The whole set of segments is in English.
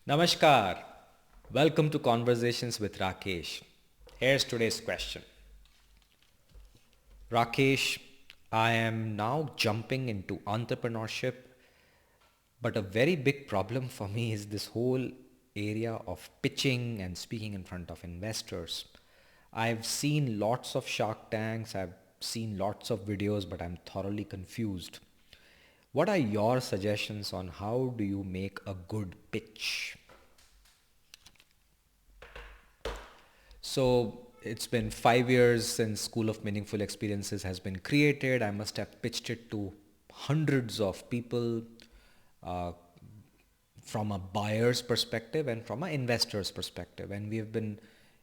Namaskar. Welcome to Conversations with Rakesh. Here's today's question. Rakesh, I am now jumping into entrepreneurship, but a very big problem for me is this whole area of pitching and speaking in front of investors. I've seen lots of Shark Tanks, I've seen lots of videos, but I'm thoroughly confused. What are your suggestions on how do you make a good pitch? So it's been 5 years since School of Meaningful Experiences has been created. I must have pitched it to hundreds of people uh, from a buyer's perspective and from an investor's perspective. And we have been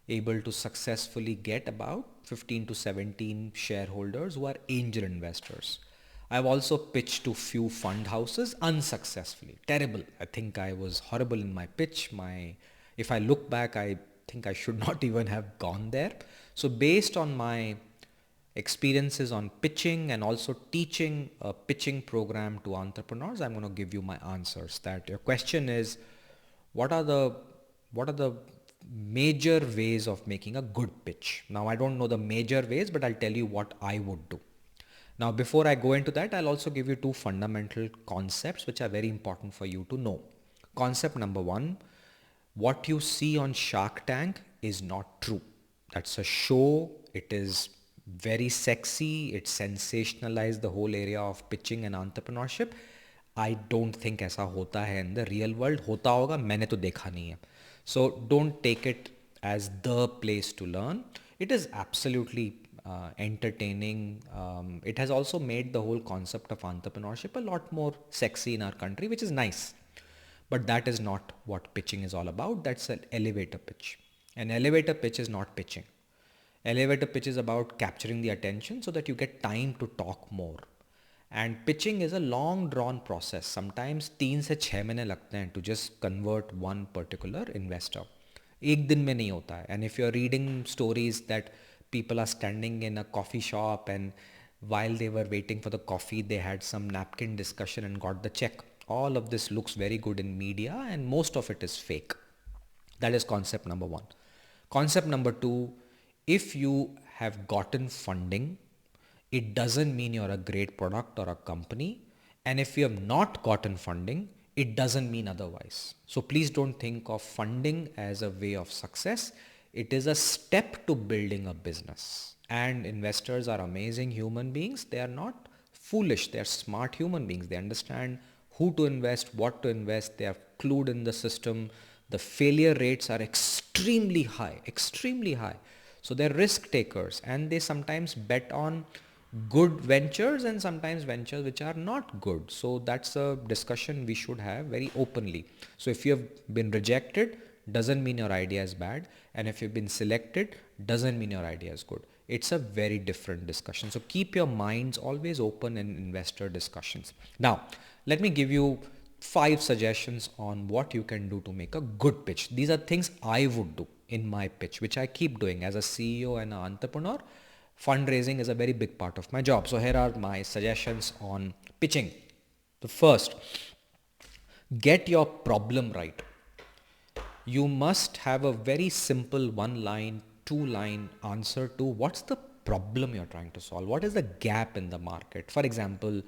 able to successfully get about 15 to 17 shareholders who are angel investors. I've also pitched to few fund houses unsuccessfully. Terrible. I think I was horrible in my pitch. If I look back, I think I should not even have gone there. So based on my experiences on pitching and also teaching a pitching program to entrepreneurs, I'm going to give you my answers. That your question is, what are the major ways of making a good pitch? Now I don't know the major ways, but I'll tell you what I would do. Now before I go into that, I'll also give you two fundamental concepts which are very important for you to know. Concept number one, what you see on Shark Tank is not true. That's a show. It is very sexy. It sensationalized the whole area of pitching and entrepreneurship. I don't think ऐसा होता है in the real world. होता होगा, मैंने तो देखा नहीं है. So don't take it as the place to learn. It is absolutely entertaining. It has also made the whole concept of entrepreneurship a lot more sexy in our country, which is nice. But that is not what pitching is all about. That's an elevator pitch. An elevator pitch is not pitching. Elevator pitch is about capturing the attention so that you get time to talk more. And pitching is a long drawn process. Sometimes 3 से 6 महीने लगते हैं to just convert one particular investor. एक दिन में नहीं होता है. And if you're reading stories that people are standing in a coffee shop and while they were waiting for the coffee, they had some napkin discussion and got the check. All of this looks very good in media and most of it is fake. That is concept number one. Concept number two, if you have gotten funding, it doesn't mean you're a great product or a company. And if you have not gotten funding, it doesn't mean otherwise. So please don't think of funding as a way of success. It is a step to building a business. And investors are amazing human beings. They are not foolish. They are smart human beings. They understand who to invest, what to invest. They are clued in the system. The failure rates are extremely high, extremely high. So they're risk takers and they sometimes bet on good ventures and sometimes ventures which are not good. So that's a discussion we should have very openly. So if you have been rejected, doesn't mean your idea is bad. And if you've been selected, doesn't mean your idea is good. It's a very different discussion. So keep your minds always open in investor discussions. Now, let me give you 5 suggestions on what you can do to make a good pitch. These are things I would do in my pitch, which I keep doing as a CEO and an entrepreneur. Fundraising is a very big part of my job. So here are my suggestions on pitching. The first, get your problem right. You must have a very simple 1 line, 2 line answer to what's the problem you're trying to solve. What is the gap in the market? For example,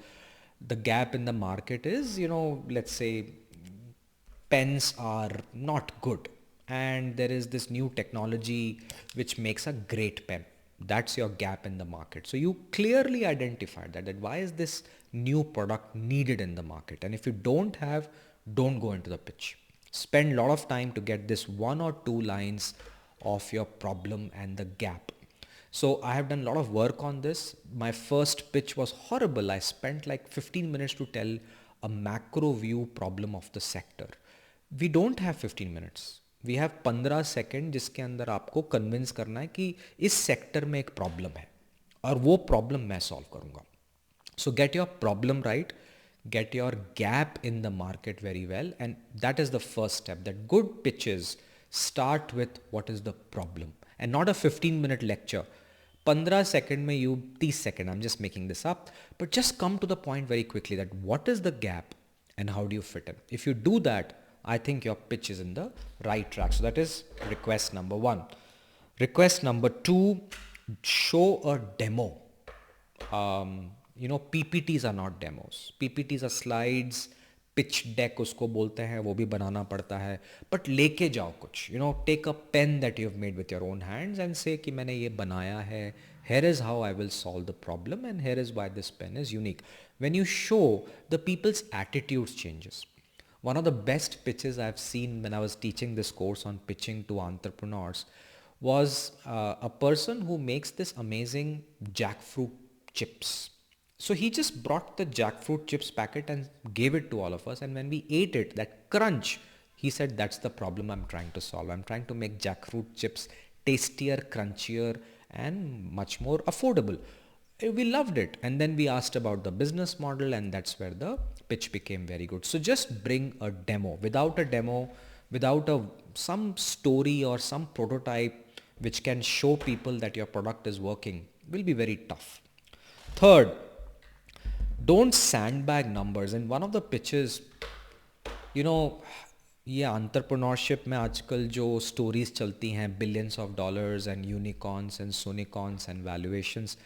the gap in the market is, let's say pens are not good and there is this new technology which makes a great pen. That's your gap in the market. So you clearly identified that why is this new product needed in the market? And if you don't have, don't go into the pitch. Spend a lot of time to get this 1 or 2 lines of your problem and the gap. So I have done a lot of work on this. My first pitch was horrible. I spent like 15 minutes to tell a macro view problem of the sector. We don't have 15 minutes. We have 15 second जिसके अंदर आपको convince करना है कि इस sector में एक problem है और वो प्रॉब्लम मैं सॉल्व करूंगा. So get your problem right, get your gap in the market very well, and that is the first step. That good pitches start with what is the problem and not a 15-minute lecture. 15 second में you 30 second, I'm just making this up, but just come to the point very quickly that what is the gap and how do you fit in. If you do that, I think your pitch is in the right track. So that is request number one. Request number two, show a demo. PPTs are not demos. PPTs are slides. Pitch deck उसको बोलते हैं, वो भी बनाना पड़ता है. But लेके जाओ कुछ, take a pen that you have made with your own hands and say कि मैंने ये बनाया है, here is how I will solve the problem and here is why this pen is unique. When you show, the people's attitudes changes. One of the best pitches I've seen when I was teaching this course on pitching to entrepreneurs was a person who makes this amazing jackfruit chips. So he just brought the jackfruit chips packet and gave it to all of us. And when we ate it, that crunch, he said, that's the problem I'm trying to solve. I'm trying to make jackfruit chips tastier, crunchier, and much more affordable. We loved it. And then we asked about the business model, and that's where the pitch became very good. So just bring a demo. Without a demo, without some story or some prototype which can show people that your product is working, will be very tough. Third, don't sandbag numbers. And one of the pitches, ये entrepreneurship में आजकल जो stories चलती हैं billions of dollars and unicorns and sonicorns and valuations,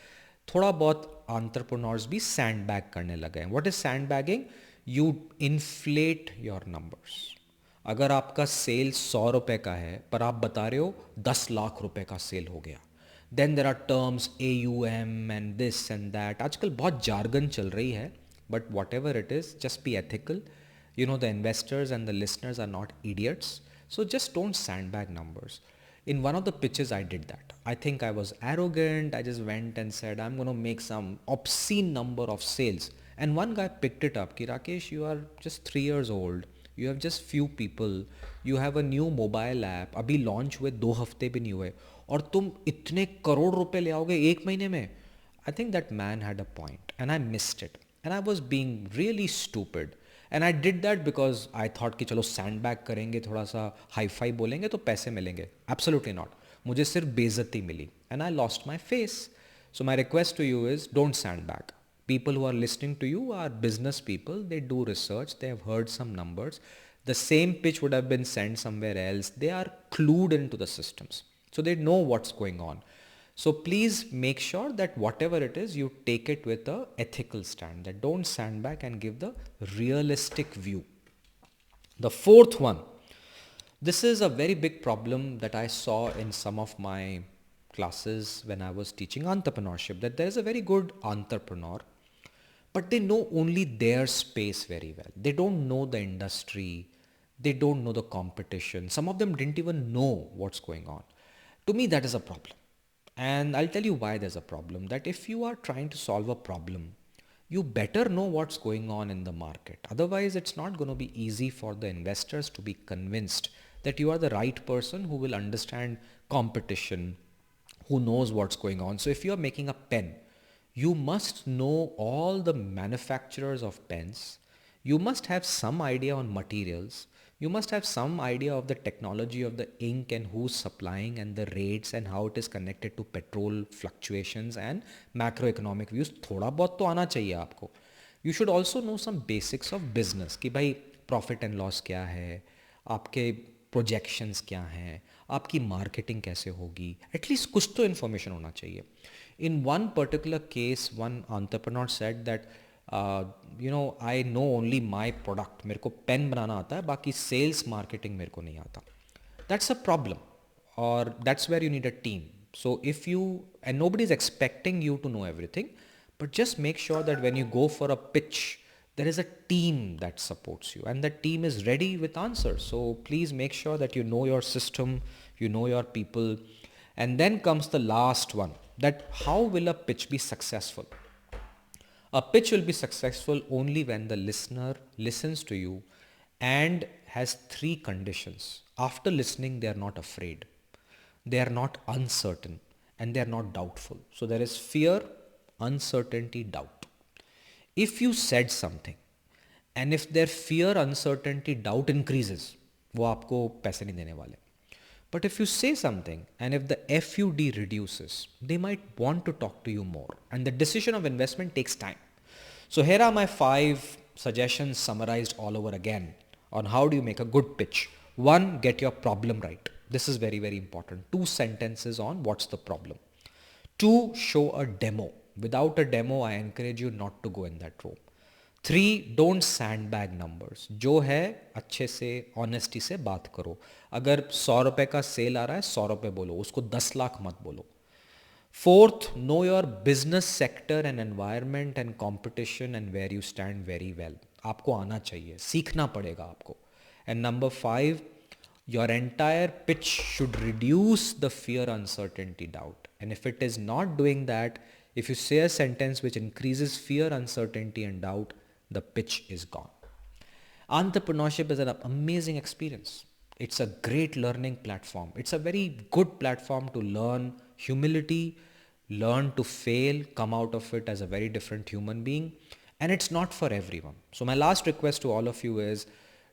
थोड़ा बहुत entrepreneurs भी sandbag करने लगे हैं. What is sandbagging? You inflate your numbers. अगर आपका सेल 100 रुपए का है पर आप बता रहे हो 10 लाख रुपए का सेल हो गया, then there are terms AUM and this and that. आजकल बहुत jargon चल रही है, but whatever it is, just be ethical. The investors and the listeners are not idiots. So just don't sandbag numbers. In one of the pitches, I did that. I think I was arrogant. I just went and said, I'm going to make some obscene number of sales. And one guy picked it up. Ki, Rakesh, you are just 3 years old. You have just few people. You have a new mobile app. अभी launch हुए 2 हफ्ते भी नहीं हुए और तुम इतने करोड़ रुपए ले आओगे 1 महीने में. I think that man had a point and I missed it. And I was being really stupid. And I did that because I thought कि चलो sandbag करेंगे, थोड़ा सा hi-fi बोलेंगे तो पैसे मिलेंगे. Absolutely not. मुझे सिर्फ बेइज्जती मिली. And I lost my face. So my request to you is don't sandbag. People who are listening to you are business people. They do research. They have heard some numbers. The same pitch would have been sent somewhere else. They are clued into the systems. So they know what's going on. So please make sure that whatever it is, you take it with a ethical stand. That don't sandbag and give the realistic view. The fourth one. This is a very big problem that I saw in some of my classes when I was teaching entrepreneurship. That there is a very good entrepreneur, but they know only their space very well. They don't know the industry. They don't know the competition. Some of them didn't even know what's going on. To me, that is a problem. And I'll tell you why there's a problem. That if you are trying to solve a problem, you better know what's going on in the market. Otherwise, it's not going to be easy for the investors to be convinced that you are the right person who will understand competition, who knows what's going on. So if you're making a pen, you must know all the manufacturers of pens. You must have some idea on materials. You must have some idea of the technology of the ink and who's supplying and the rates and how it is connected to petrol fluctuations and macroeconomic views. थोड़ा बहुत तो आना चाहिए आपको. You should also know some basics of business कि भाई profit and loss क्या है, आपके projections क्या हैं, आपकी marketing कैसे होगी. At least कुछ तो information होना चाहिए. In one particular case, one entrepreneur said that I know only my product. मेरे को पेन बनाना आता है, बाकी sales marketing मेरे को नहीं आता. That's a problem, or that's where you need a team. So if you, and nobody is expecting you to know everything, but just make sure that when you go for a pitch, there is a team that supports you and that team is ready with answers. So please make sure that you know your system, you know your people. And then comes the last one, that how will a pitch be successful? A pitch will be successful only when the listener listens to you and has 3 conditions. After listening, they are not afraid. They are not uncertain and they are not doubtful. So there is fear, uncertainty, doubt. If you said something and if their fear, uncertainty, doubt increases, वो आपको पैसे नहीं देने वाले. But if you say something and if the FUD reduces, they might want to talk to you more. And the decision of investment takes time. So here are my 5 suggestions summarized all over again. on how do you make a good pitch. One, get your problem right. This is very, very important. 2 sentences on what's the problem. Two, show a demo. Without a demo, I encourage you not to go in that room. Three, don't sand bag numbers. जो है अच्छे से honesty से बात करो. अगर 100 रुपए का सेल आ रहा है, 100 रुपए बोलो, उसको 10 लाख मत बोलो. Fourth, know your business sector and environment and competition and where you stand very well. आपको आना चाहिए, सीखना पड़ेगा आपको. And number 5, your entire pitch should reduce the fear, uncertainty, doubt. And if it is not doing that, if you say a sentence which increases fear, uncertainty, and doubt, the pitch is gone. Entrepreneurship is an amazing experience. It's a great learning platform. It's a very good platform to learn humility, learn to fail, come out of it as a very different human being. And it's not for everyone. So my last request to all of you is,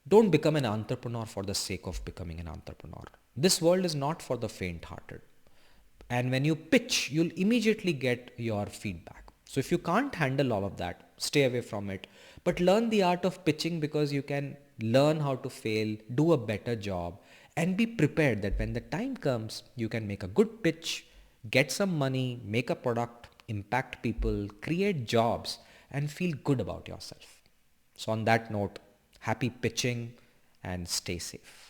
don't become an entrepreneur for the sake of becoming an entrepreneur. This world is not for the faint-hearted. And when you pitch, you'll immediately get your feedback. So if you can't handle all of that, stay away from it. But learn the art of pitching, because you can learn how to fail, do a better job, and be prepared that when the time comes, you can make a good pitch, get some money, make a product, impact people, create jobs, and feel good about yourself. So on that note, happy pitching and stay safe.